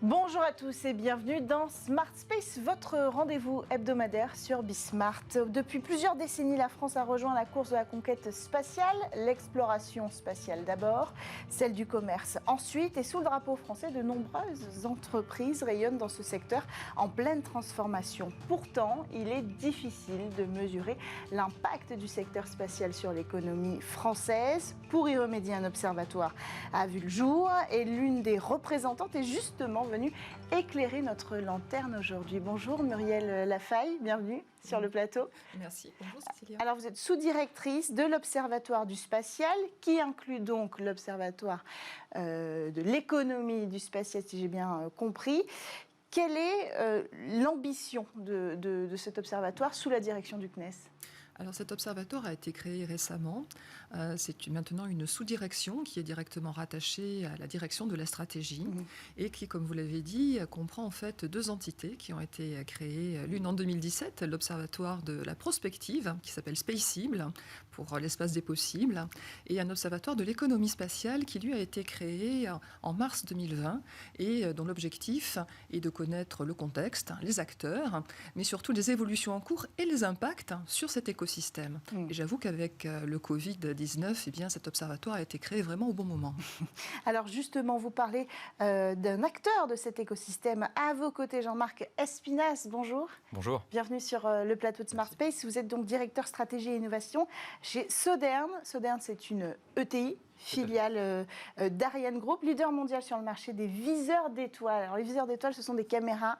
Bonjour à tous et bienvenue dans Smart Space, votre rendez-vous hebdomadaire sur Bismart. Depuis plusieurs décennies, la France a rejoint la course de la conquête spatiale, l'exploration spatiale d'abord, celle du commerce ensuite, et sous le drapeau français, de nombreuses entreprises rayonnent dans ce secteur en pleine transformation. Pourtant, il est difficile de mesurer l'impact du secteur spatial sur l'économie française. Pour y remédier, un observatoire a vu le jour et l'une des représentantes est justement venue éclairer notre lanterne aujourd'hui. Bonjour Muriel Lafaille, bienvenue sur le plateau. Merci. Bonjour Cécilia. Alors vous êtes sous-directrice de l'Observatoire du spatial, qui inclut donc l'Observatoire de l'économie du spatial, si j'ai bien compris. Quelle est l'ambition de cet observatoire sous la direction du CNES ? Alors cet observatoire a été créé récemment. C'est maintenant une sous-direction qui est directement rattachée à la direction de la stratégie et qui, comme vous l'avez dit, comprend en fait deux entités qui ont été créées. L'une en 2017, l'observatoire de la prospective qui s'appelle Spaceable pour l'espace des possibles, et un observatoire de l'économie spatiale qui lui a été créé en mars 2020 et dont l'objectif est de connaître le contexte, les acteurs, mais surtout les évolutions en cours et les impacts sur cet écosystème. Et j'avoue qu'avec le Covid-19, eh bien, cet observatoire a été créé vraiment au bon moment. Alors justement, vous parlez d'un acteur de cet écosystème. À vos côtés, Jean-Marc Espinas, bonjour. Bonjour. Bienvenue sur le plateau de Smart Space. Vous êtes donc directeur stratégie et innovation chez Sodern. Sodern, c'est une ETI, filiale d'Ariane Group, leader mondial sur le marché des viseurs d'étoiles. Alors les viseurs d'étoiles, ce sont des caméras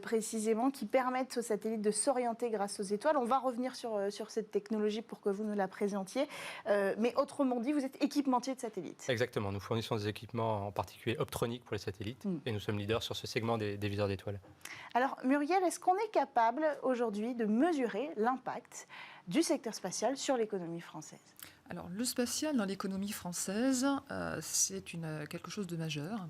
précisément qui permettent aux satellites de s'orienter grâce aux étoiles. On va revenir sur cette technologie pour que vous nous la présentiez. Mais autrement dit, vous êtes équipementier de satellites. Exactement. Nous fournissons des équipements en particulier optroniques pour les satellites et nous sommes leaders sur ce segment des viseurs d'étoiles. Alors Muriel, est-ce qu'on est capable aujourd'hui de mesurer l'impact du secteur spatial sur l'économie française ? Alors, le spatial dans l'économie française, c'est quelque chose de majeur.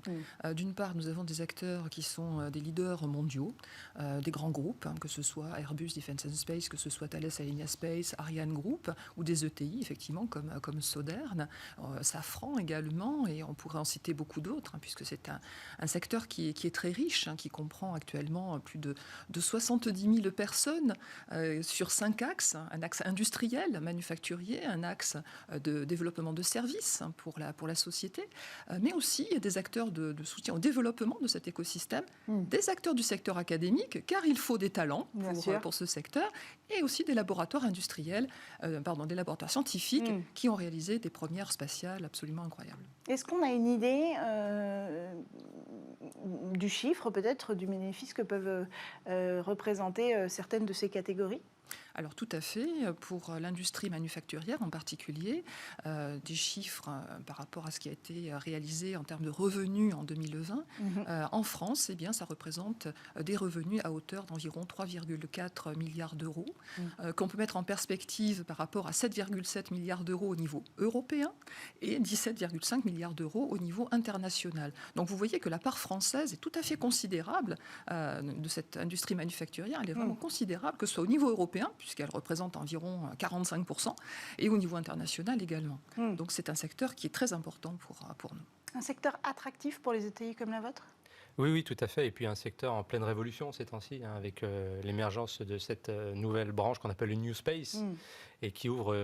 D'une part, nous avons des acteurs qui sont des leaders mondiaux, des grands groupes, que ce soit Airbus Defence and Space, que ce soit Thales Alenia Space, Ariane Group, ou des ETI, effectivement, comme Sodern, Safran également, et on pourrait en citer beaucoup d'autres, puisque c'est un secteur qui est très riche, qui comprend actuellement plus de 70 000 personnes sur 5 axes, un axe industriel, manufacturier, un axe de développement de services pour la société, mais aussi des acteurs de soutien au développement de cet écosystème, des acteurs du secteur académique, car il faut des talents pour ce secteur, et aussi des laboratoires industriels, des laboratoires scientifiques qui ont réalisé des premières spatiales absolument incroyables. Est-ce qu'on a une idée du chiffre, peut-être, du bénéfice que peuvent représenter certaines de ces catégories ? Alors tout à fait, pour l'industrie manufacturière en particulier, des chiffres par rapport à ce qui a été réalisé en termes de revenus en 2020, en France, eh bien, ça représente des revenus à hauteur d'environ 3,4 milliards d'euros, qu'on peut mettre en perspective par rapport à 7,7 milliards d'euros au niveau européen et 17,5 milliards d'euros au niveau international. Donc vous voyez que la part française est tout à fait considérable de cette industrie manufacturière, elle est vraiment considérable, que ce soit au niveau européen, puisqu'elle représente environ 45%, et au niveau international également. Donc c'est un secteur qui est très important pour nous. Un secteur attractif pour les ETI comme la vôtre ? Oui, tout à fait. Et puis un secteur en pleine révolution ces temps-ci, avec l'émergence de cette nouvelle branche qu'on appelle le New Space, et qui ouvre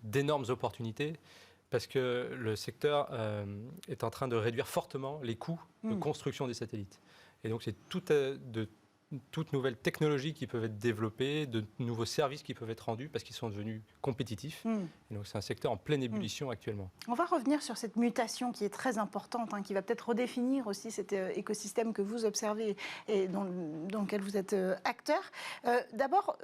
d'énormes opportunités, parce que le secteur est en train de réduire fortement les coûts de construction des satellites. Et donc c'est toutes nouvelles technologies qui peuvent être développées, de nouveaux services qui peuvent être rendus parce qu'ils sont devenus compétitifs. Et donc c'est un secteur en pleine ébullition actuellement. On va revenir sur cette mutation qui est très importante, qui va peut-être redéfinir aussi cet écosystème que vous observez et dans lequel vous êtes acteur. D'abord,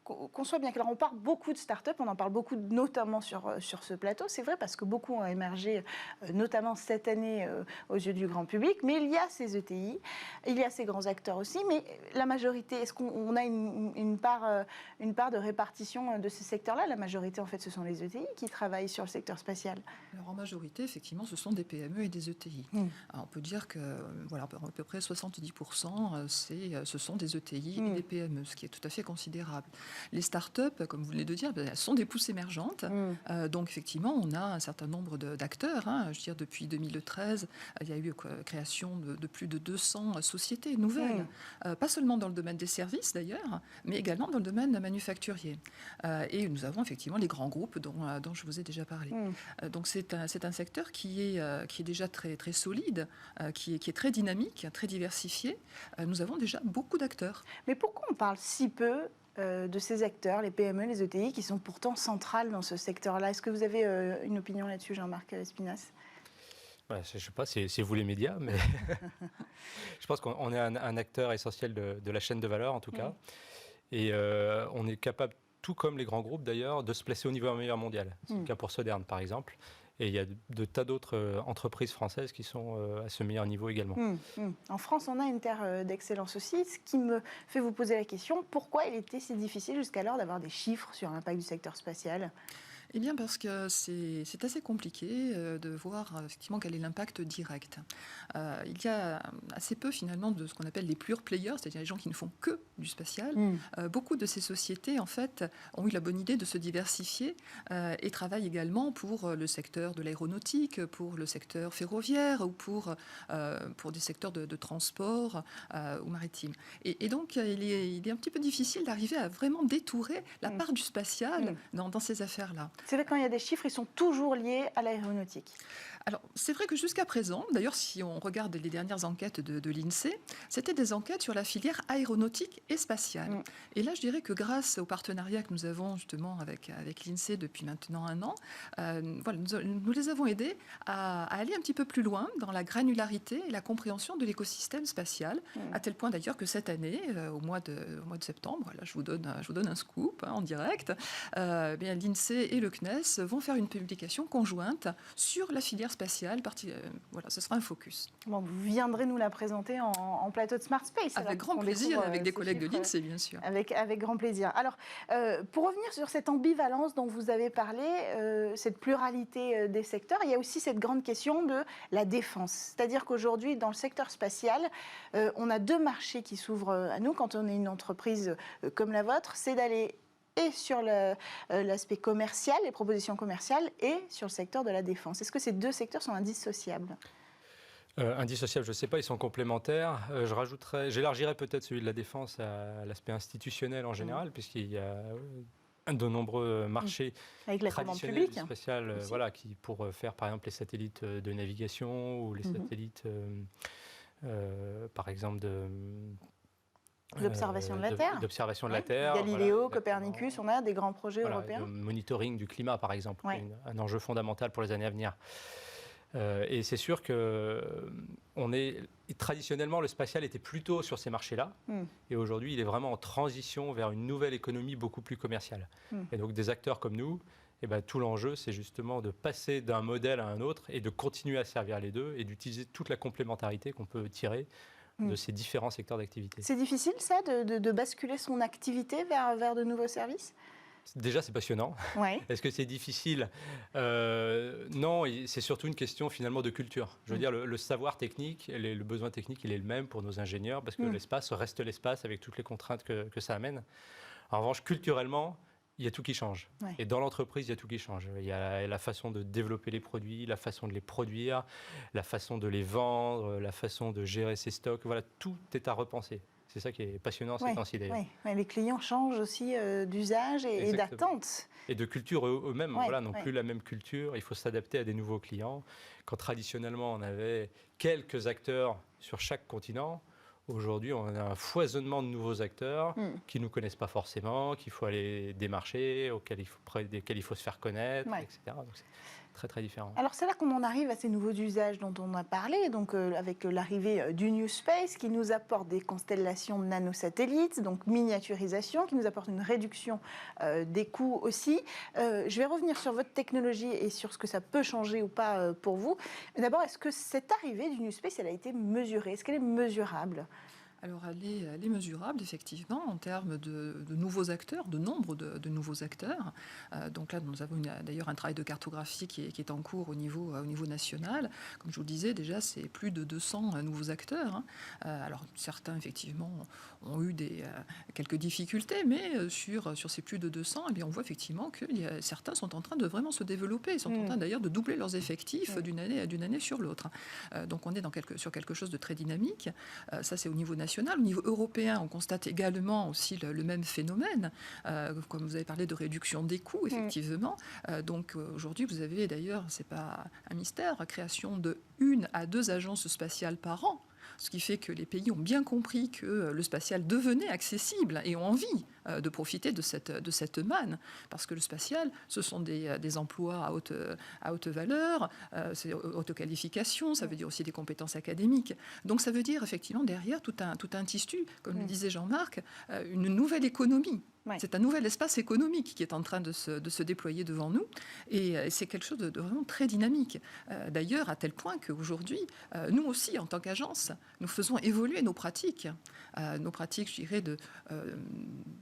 qu'on soit bien clair, on parle beaucoup de start-up, on en parle beaucoup notamment sur ce plateau. C'est vrai parce que beaucoup ont émergé, notamment cette année, aux yeux du grand public. Mais il y a ces ETI, il y a ces grands acteurs aussi. Mais la majorité, est-ce qu'on a une part de répartition de ces secteurs-là? La majorité, en fait, ce sont les ETI qui travaillent sur le secteur spatial. Alors, en majorité, effectivement, ce sont des PME et des ETI. Alors, on peut dire que voilà, à peu près 70%, ce sont des ETI et des PME, ce qui est tout à fait considérable. Les start-up, comme vous venez de dire, elles sont des pousses émergentes. Donc, effectivement, on a un certain nombre d'acteurs. Je veux dire, depuis 2013, il y a eu création de plus de 200 sociétés nouvelles. Pas seulement dans le domaine des services, d'ailleurs, mais également dans le domaine manufacturier. Et nous avons effectivement les grands groupes dont je vous ai déjà parlé. Donc, c'est un secteur qui est déjà très, très solide, qui est très dynamique, très diversifié. Nous avons déjà beaucoup d'acteurs. Mais pourquoi on parle si peu de ces acteurs, les PME, les ETI, qui sont pourtant centrales dans ce secteur-là? Est-ce que vous avez une opinion là-dessus, Jean-Marc Espinasse? Ouais, je ne sais pas, c'est vous les médias, mais je pense qu'on est un acteur essentiel de la chaîne de valeur, en tout cas. Et on est capable, tout comme les grands groupes d'ailleurs, de se placer au niveau meilleur mondial. C'est le cas pour Sodern, par exemple. Et il y a de tas d'autres entreprises françaises qui sont à ce meilleur niveau également. En France, on a une terre d'excellence aussi, ce qui me fait vous poser la question, pourquoi il était si difficile jusqu'alors d'avoir des chiffres sur l'impact du secteur spatial ? Eh bien parce que c'est assez compliqué de voir effectivement quel est l'impact direct. Il y a assez peu finalement de ce qu'on appelle les pure players, c'est-à-dire les gens qui ne font que du spatial. Beaucoup de ces sociétés en fait ont eu la bonne idée de se diversifier et travaillent également pour le secteur de l'aéronautique, pour le secteur ferroviaire ou pour des secteurs de transport ou maritime. Et donc il est un petit peu difficile d'arriver à vraiment détourer la part du spatial dans ces affaires-là. C'est vrai que quand il y a des chiffres, ils sont toujours liés à l'aéronautique. Alors, c'est vrai que jusqu'à présent, d'ailleurs, si on regarde les dernières enquêtes de l'INSEE, c'était des enquêtes sur la filière aéronautique et spatiale. Et là, je dirais que grâce au partenariat que nous avons justement avec l'INSEE depuis maintenant 1 an, voilà, nous les avons aidés à aller un petit peu plus loin dans la granularité et la compréhension de l'écosystème spatial, à tel point d'ailleurs que cette année, au mois de septembre, là, je vous donne un scoop en direct, bien, l'INSEE et le CNES vont faire une publication conjointe sur la filière spatiale. Voilà, ce sera un focus. Bon, vous viendrez nous la présenter en plateau de Smart Space. Avec grand plaisir, avec des collègues de l'INSEE, bien sûr. Avec grand plaisir. Alors, pour revenir sur cette ambivalence dont vous avez parlé, cette pluralité des secteurs, il y a aussi cette grande question de la défense. C'est-à-dire qu'aujourd'hui, dans le secteur spatial, on a 2 marchés qui s'ouvrent à nous quand on est une entreprise comme la vôtre, c'est d'aller et sur l'aspect commercial, les propositions commerciales, et sur le secteur de la défense. Est-ce que ces 2 secteurs sont indissociables ? Indissociables, je ne sais pas, ils sont complémentaires. J'élargirais peut-être celui de la défense à l'aspect institutionnel en général, puisqu'il y a de nombreux marchés avec la traditionnels du spatial, voilà, qui pour faire par exemple les satellites de navigation ou les satellites, par exemple l'observation de la Terre. D'observation de la Terre. Galileo, voilà, Copernicus, on a des grands projets européens. Le monitoring du climat, par exemple, un enjeu fondamental pour les années à venir. Et c'est sûr que traditionnellement, le spatial était plutôt sur ces marchés-là. Et aujourd'hui, il est vraiment en transition vers une nouvelle économie beaucoup plus commerciale. Et donc, des acteurs comme nous, tout l'enjeu, c'est justement de passer d'un modèle à un autre et de continuer à servir les deux et d'utiliser toute la complémentarité qu'on peut tirer de ces différents secteurs d'activité. C'est difficile, ça, de basculer son activité vers de nouveaux services ? Déjà, c'est passionnant. Ouais. Est-ce que c'est difficile ? Non, c'est surtout une question finalement de culture. Je veux dire, le savoir technique, le besoin technique, il est le même pour nos ingénieurs parce que l'espace reste l'espace avec toutes les contraintes que ça amène. En revanche, culturellement, il y a tout qui change. Ouais. Et dans l'entreprise, il y a tout qui change. Il y a la façon de développer les produits, la façon de les produire, la façon de les vendre, la façon de gérer ses stocks. Voilà, tout est à repenser. C'est ça qui est passionnant ces temps-ci d'ailleurs. Ouais. Les clients changent aussi d'usage et d'attente. Et de culture eux-mêmes, n'ont plus la même culture. Il faut s'adapter à des nouveaux clients. Quand traditionnellement, on avait quelques acteurs sur chaque continent, aujourd'hui, on a un foisonnement de nouveaux acteurs qui ne nous connaissent pas forcément, qu'il faut aller démarcher, desquels il faut se faire connaître, etc. Donc, c'est très, très différent. Alors, c'est là qu'on en arrive à ces nouveaux usages dont on a parlé, donc avec l'arrivée du New Space, qui nous apporte des constellations de nanosatellites, donc miniaturisation, qui nous apporte une réduction des coûts aussi. Je vais revenir sur votre technologie et sur ce que ça peut changer ou pas pour vous. D'abord, est-ce que cette arrivée du New Space, elle a été mesurée ? Est-ce qu'elle est mesurable ? Alors, elle est mesurable, effectivement, en termes de nouveaux acteurs, de nombre de nouveaux acteurs. Donc là, nous avons d'ailleurs un travail de cartographie qui est en cours au niveau national. Comme je vous le disais, déjà, c'est plus de 200 nouveaux acteurs, hein. Alors, certains, effectivement, ont eu quelques difficultés, mais sur ces plus de 200, eh bien, on voit effectivement que certains sont en train de vraiment se développer. Ils sont en train, d'ailleurs, de doubler leurs effectifs d'une année sur l'autre. Donc, on est sur quelque chose de très dynamique. Ça, c'est au niveau national. Au niveau européen, on constate également aussi le même phénomène. Comme vous avez parlé de réduction des coûts, effectivement. Donc aujourd'hui, vous avez d'ailleurs, c'est pas un mystère, création de 1 à 2 agences spatiales par an. Ce qui fait que les pays ont bien compris que le spatial devenait accessible et ont envie de profiter de cette manne. Parce que le spatial, ce sont des emplois à haute valeur, c'est haute qualification, ça veut dire aussi des compétences académiques. Donc ça veut dire effectivement derrière tout un tissu, comme le disait Jean-Marc, une nouvelle économie. C'est un nouvel espace économique qui est en train de se déployer devant nous. Et c'est quelque chose de vraiment très dynamique. D'ailleurs, à tel point qu'aujourd'hui, nous aussi, en tant qu'agence, nous faisons évoluer nos pratiques. Nos pratiques, je dirais,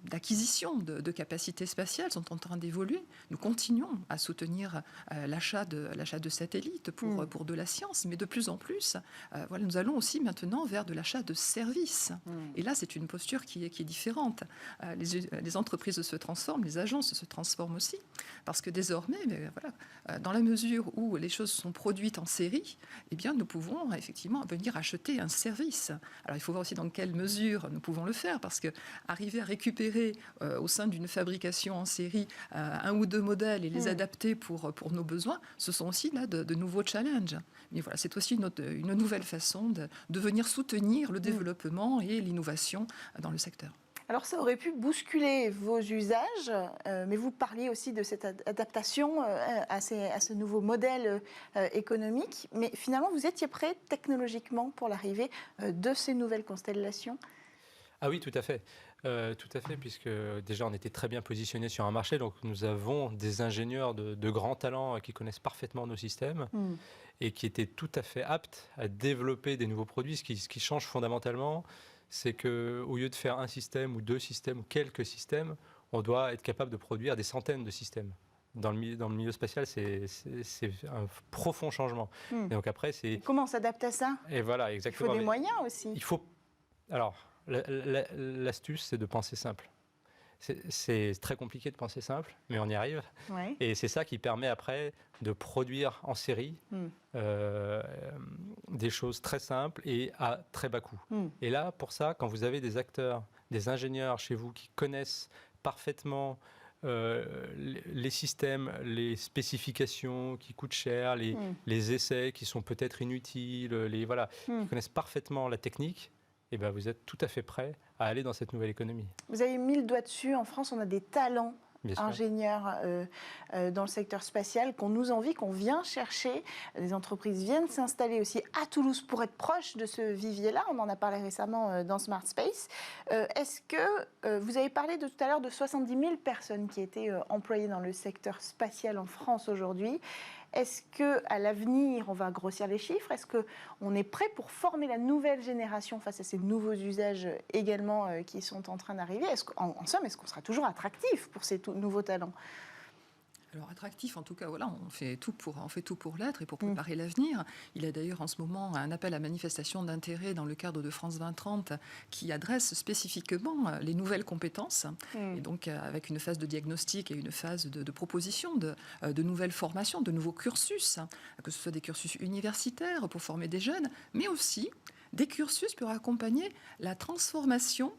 d'acquisition de capacités spatiales sont en train d'évoluer. Nous continuons à soutenir l'achat de satellites pour de la science, mais de plus en plus, nous allons aussi maintenant vers de l'achat de services. Et là, c'est une posture qui est différente. Les entreprises se transforment, les agences se transforment aussi, parce que désormais, dans la mesure où les choses sont produites en série, eh bien, nous pouvons effectivement venir acheter un service. Alors, il faut voir aussi dans quelle mesure nous pouvons le faire, parce que arriver à récupérer au sein d'une fabrication en série 1 ou 2 modèles et les adapter pour nos besoins, ce sont aussi là de nouveaux challenges. Mais voilà, c'est aussi une nouvelle façon de venir soutenir le développement et l'innovation dans le secteur. Alors ça aurait pu bousculer vos usages, mais vous parliez aussi de cette adaptation à ce nouveau modèle économique. Mais finalement, vous étiez prêt technologiquement pour l'arrivée de ces nouvelles constellations ? Ah oui, tout à fait. Puisque déjà on était très bien positionné sur un marché, donc nous avons des ingénieurs de grands talents qui connaissent parfaitement nos systèmes et qui étaient tout à fait aptes à développer des nouveaux produits. Ce qui change fondamentalement, c'est qu'au lieu de faire un système ou 2 systèmes ou quelques systèmes, on doit être capable de produire des centaines de systèmes. Dans le milieu spatial, c'est un profond changement. Et donc après, comment on s'adapte à ça ? Et voilà, exactement. Il faut des moyens aussi. Alors, l'astuce, c'est de penser simple. C'est très compliqué de penser simple, mais on y arrive. Ouais. Et c'est ça qui permet après de produire en série des choses très simples et à très bas coût. Et là, pour ça, quand vous avez des acteurs, des ingénieurs chez vous qui connaissent parfaitement les systèmes, les spécifications qui coûtent cher, les essais qui sont peut-être inutiles, qui connaissent parfaitement la technique, et ben vous êtes tout à fait prêt à aller dans cette nouvelle économie. Vous avez mis le doigt dessus. En France, on a des talents ingénieurs dans le secteur spatial qu'on nous envie, qu'on vient chercher. Les entreprises viennent s'installer aussi à Toulouse pour être proches de ce vivier-là. On en a parlé récemment dans Smart Space. Est-ce que vous avez parlé tout à l'heure de 70 000 personnes qui étaient employées dans le secteur spatial en France aujourd'hui? Est-ce qu'à l'avenir, on va grossir les chiffres? Est-ce qu'on est prêt pour former la nouvelle génération face à ces nouveaux usages également qui sont en train d'arriver? En somme, est-ce qu'on sera toujours attractif pour ces nouveaux talents? Alors attractif, en tout cas, voilà, on fait tout pour l'être et pour préparer l'avenir. Il y a d'ailleurs en ce moment un appel à manifestation d'intérêt dans le cadre de France 2030 qui adresse spécifiquement les nouvelles compétences et donc avec une phase de diagnostic et une phase de proposition de nouvelles formations, de nouveaux cursus, que ce soit des cursus universitaires pour former des jeunes, mais aussi des cursus pour accompagner la transformation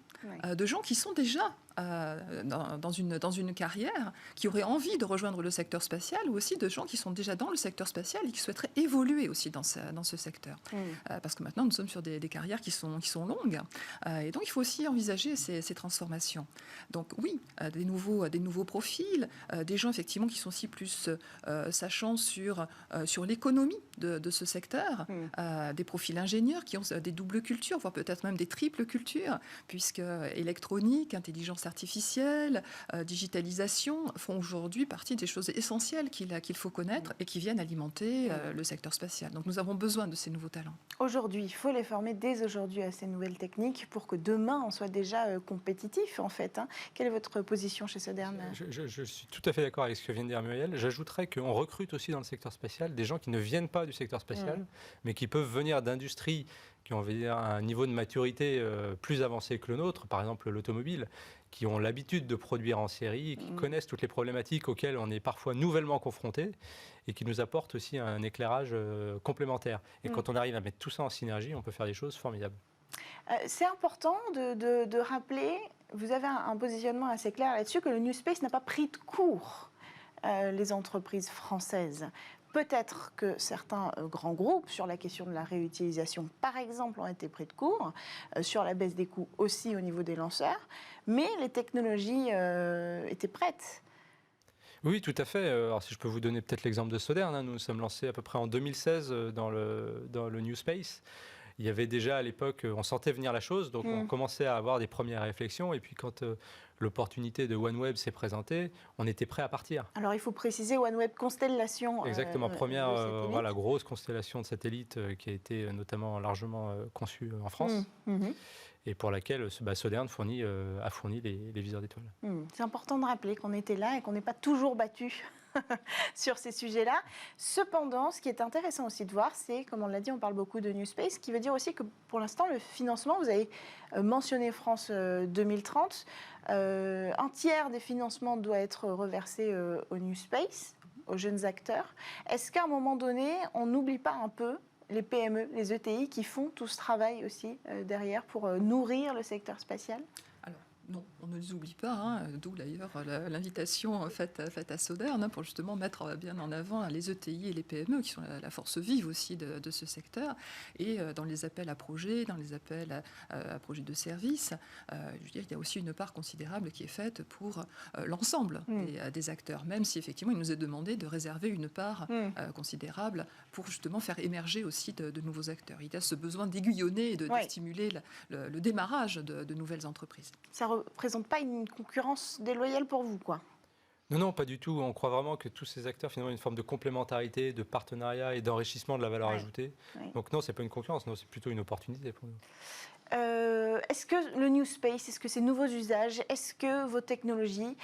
de gens qui sont déjà dans une carrière, qui auraient envie de rejoindre le secteur spatial, ou aussi de gens qui sont déjà dans le secteur spatial et qui souhaiteraient évoluer aussi dans ce secteur. Parce que maintenant, nous sommes sur des carrières qui sont longues. Et donc, il faut aussi envisager ces transformations. Donc oui, des nouveaux profils, des gens effectivement qui sont aussi plus sachants sur l'économie de ce secteur, des profils ingénieurs qui ont des doubles cultures, voire peut-être même des triples cultures, puisque électronique, intelligence artificielle, digitalisation font aujourd'hui partie des choses essentielles qu'il faut connaître et qui viennent alimenter le secteur spatial. Donc nous avons besoin de ces nouveaux talents. Aujourd'hui, il faut les former dès aujourd'hui à ces nouvelles techniques pour que demain, on soit déjà compétitif, en fait. Quelle est votre position chez Sodern ? Je suis tout à fait d'accord avec ce que vient de dire Muriel. J'ajouterais qu'on recrute aussi dans le secteur spatial des gens qui ne viennent pas du secteur spatial, mais qui peuvent venir d'industries qui ont un niveau de maturité plus avancé que le nôtre, par exemple l'automobile, qui ont l'habitude de produire en série, qui connaissent toutes les problématiques auxquelles on est parfois nouvellement confronté et qui nous apportent aussi un éclairage complémentaire. Et quand on arrive à mettre tout ça en synergie, on peut faire des choses formidables. C'est important de rappeler, vous avez un positionnement assez clair là-dessus, que le New Space n'a pas pris de court les entreprises françaises. Peut-être que certains grands groupes, sur la question de la réutilisation, par exemple, ont été pris de court, sur la baisse des coûts aussi au niveau des lanceurs, mais les technologies étaient prêtes. Oui, tout à fait. Alors, si je peux vous donner peut-être l'exemple de Sodern, nous nous sommes lancés à peu près en 2016 dans le New Space. Il y avait déjà à l'époque, on sentait venir la chose, donc on commençait à avoir des premières réflexions. Et puis quand l'opportunité de OneWeb s'est présentée, on était prêt à partir. Alors il faut préciser OneWeb Constellation. Exactement, première grosse constellation de satellites qui a été notamment largement conçue en France. Et pour laquelle Sodern a fourni les viseurs d'étoiles. C'est important de rappeler qu'on était là et qu'on n'est pas toujours battu sur ces sujets-là. Cependant, ce qui est intéressant aussi de voir, c'est, comme on l'a dit, on parle beaucoup de New Space, ce qui veut dire aussi que pour l'instant, le financement, vous avez mentionné France 2030, un tiers des financements doit être reversé au New Space, aux jeunes acteurs. Est-ce qu'à un moment donné, on n'oublie pas un peu les PME, les ETI qui font tout ce travail aussi derrière pour nourrir le secteur spatial ? Non, on ne les oublie pas, d'où d'ailleurs l'invitation faite à Sodern pour justement mettre bien en avant les ETI et les PME qui sont la force vive aussi de ce secteur. Et dans les appels à projets, dans les appels à projets de services, je veux dire, il y a aussi une part considérable qui est faite pour l'ensemble des acteurs, même si effectivement il nous est demandé de réserver une part considérable pour justement faire émerger aussi de nouveaux acteurs. Il y a ce besoin d'aiguillonner et de stimuler le démarrage de nouvelles entreprises. Ça ne représente pas une concurrence déloyale pour vous, quoi ? Non, pas du tout. On croit vraiment que tous ces acteurs, finalement, ont une forme de complémentarité, de partenariat et d'enrichissement de la valeur ajoutée. Donc non, ce n'est pas une concurrence, non, c'est plutôt une opportunité pour nous. Est-ce que le New Space, est-ce que ces nouveaux usages, est-ce que vos technologies,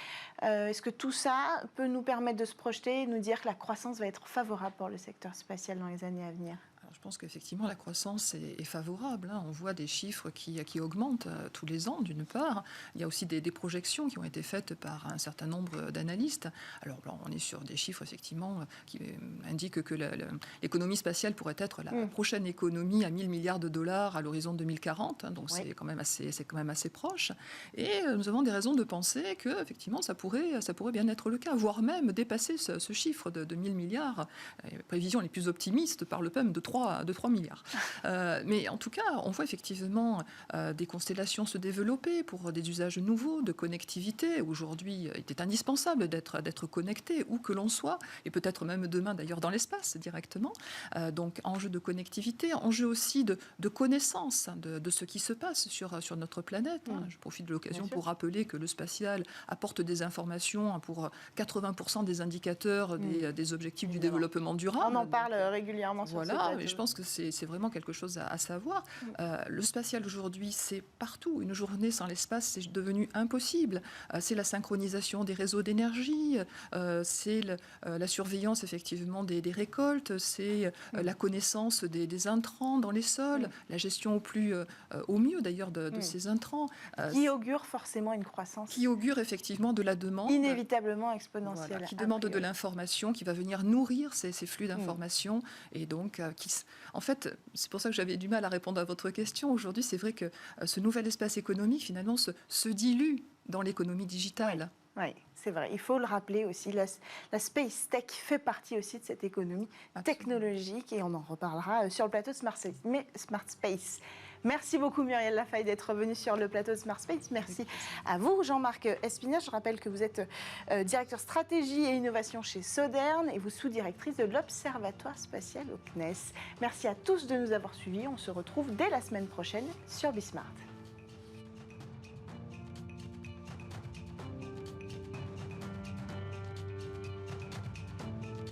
est-ce que tout ça peut nous permettre de se projeter et nous dire que la croissance va être favorable pour le secteur spatial dans les années à venir ? Je pense qu'effectivement, la croissance est favorable. On voit des chiffres qui augmentent tous les ans, d'une part. Il y a aussi des projections qui ont été faites par un certain nombre d'analystes. Alors, on est sur des chiffres, effectivement, qui indiquent que l'économie spatiale pourrait être la prochaine économie à 1 000 milliards de dollars à l'horizon 2040. Donc, c'est quand même assez proche. Et nous avons des raisons de penser que, effectivement, ça pourrait bien être le cas, voire même dépasser ce chiffre de 1 000 milliards. Les prévisions les plus optimistes parlent même de 3 milliards. Mais en tout cas, on voit effectivement des constellations se développer pour des usages nouveaux de connectivité. Aujourd'hui, il est indispensable d'être connecté où que l'on soit, et peut-être même demain d'ailleurs dans l'espace directement. Donc enjeu de connectivité, enjeu aussi de connaissance de ce qui se passe sur notre planète. Je profite de l'occasion pour rappeler que le spatial apporte des informations pour 80% des indicateurs des objectifs du développement durable. On en parle régulièrement sur ce plateau. Je pense que c'est vraiment quelque chose à savoir. Le spatial aujourd'hui, c'est partout. Une journée sans l'espace, c'est devenu impossible. C'est la synchronisation des réseaux d'énergie, c'est la surveillance effectivement des récoltes, c'est la connaissance des intrants dans les sols, la gestion au mieux d'ailleurs de ces intrants. Qui augure forcément une croissance. Qui augure effectivement de la demande. Inévitablement exponentielle. Voilà, qui demande de l'information, qui va venir nourrir ces flux d'informations et donc en fait, c'est pour ça que j'avais du mal à répondre à votre question. Aujourd'hui, c'est vrai que ce nouvel espace économique, finalement, se dilue dans l'économie digitale. Oui, c'est vrai. Il faut le rappeler aussi. La Space Tech fait partie aussi de cette économie technologique et on en reparlera sur le plateau de Smart Space. Merci beaucoup Muriel Lafaye d'être venue sur le plateau de Smart Space. Merci à vous Jean-Marc Espinasse. Je rappelle que vous êtes directeur stratégie et innovation chez Sodern et vous sous-directrice de l'Observatoire spatial au CNES. Merci à tous de nous avoir suivis. On se retrouve dès la semaine prochaine sur Bismart.